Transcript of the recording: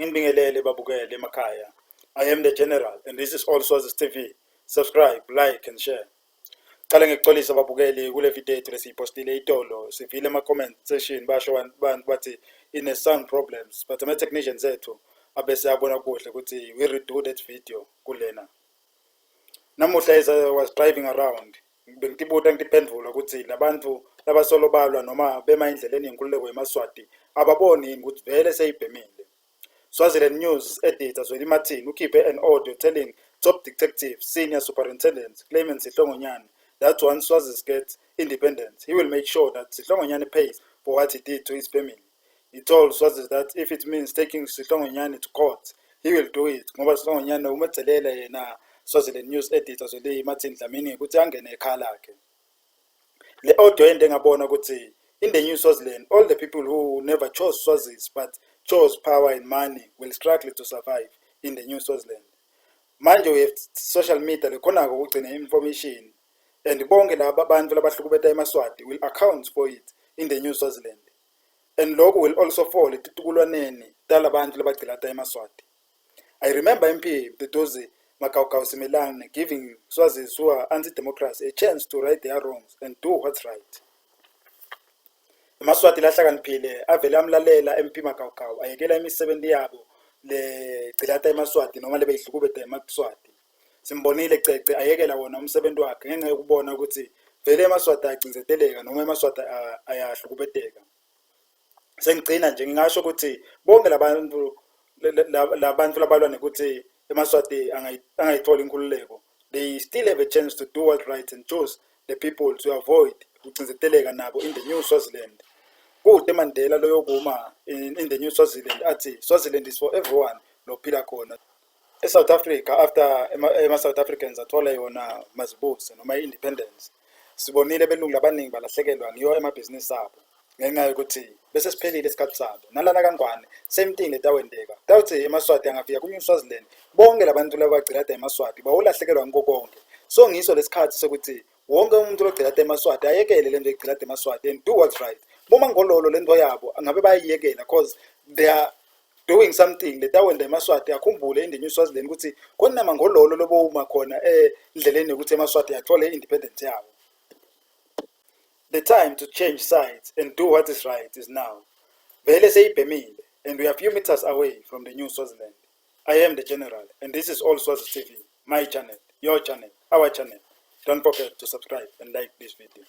Nginibingelele babukele emakhaya. I am the General and this is All Swazis TV. Subscribe, like and share. Cala ngikuxolisa babukeli kule video yethu lesiyipostile itolo. Sivile ama-comment section basho abantu bathi ine sound problems but ama-technicians ethu abese yabona kuhle ukuthi we redo that video kulena. Namuhla as I was driving around bengibuta ngiphendvula ukuthi labantu labasolo balwa noma bema indleleni yenkululeko yemaswati ababoni yini ukuthi vele seyibhemile. Swaziland News editor Zweli Martin ukhiphe an audio telling top detective senior superintendent Clement Sihlongonyane that once Swazis get independence, he will make sure that Sihlongonyane pays for what he did to his family. He told Swazis that if it means taking Sihlongonyane to court, he will do it. Ngoba Sihlongonyane umetselela yena Swaziland News editor Zweli Martin Dlamini ukuthi angene ekhaya lakhe. Le audio ende ngabona ukuthi in the new Swaziland, all the people who never chose Swazis but chose power and money will struggle to survive in the new Swaziland. Manje we have social media lekhona ukugcina information and bonke laba abantu labahlukubeta emaswati will account for it in the new Swaziland. And lokho will also fall etitukulwaneni talabantu labagcilata emaswati. I remember MP Mduduzi Makhaukhawu Simelane giving Swazis who are anti-democracy a chance to right their wrongs and do what's right. Maswati lahlakaniphile avele amlalela MP Makhaukhawu ayekela imisebenzi yabo le gcilata emaswati noma lebeyihlukubeta emaswati. Simbonile Cece ayekela wona umsebenzi wakhe ngenxa yokubona ukuthi vele emaswati ayagcinzeteleka noma emaswati ayahlukubeteka. Sengigcina nje ngingasho ukuthi bonke labantu labalwa ukuthi emaswati angayithola inkululeko, they still have a chance to do what's right and choose the people to avoid ukugcinzeteleka nabo in the new Swaziland. Kude Mandela loyokuma in the new Swaziland athi Swaziland is for everyone lophila khona. ESouth Africa after South Africans athola yona mazibuse noma independence, sibonile belungu labaningi balahlekelwa ngiyo emabhizinisi abo ngenxa yokuthi bese siphelile isikhathi sabo. Nalana kangwane same thing letawendeka tawuthi emaswati angafika ku New Swaziland bonke labantu labagcilata emaswati bawulahlekelwa ngiko konke. So ngiso lesikhathi sokuthi wonke umuntu logcilata emaswati ayekele lento egcilata emaswati and do what's right. Boma ngololo lento yabo angabe bayiyekela because they are doing something letawenda emaswati akhumbule in the new Swaziland ukuthi konama ngololo lobo uma khona endleleni ukuthi emaswati athole independence yabo. The time to change sides and do what is right is now. Vele seyibhemile and we are few meters away from the new Swaziland. I am the General and this is All Swazis TV, my channel, your channel, our channel. Don't forget to subscribe and like this video.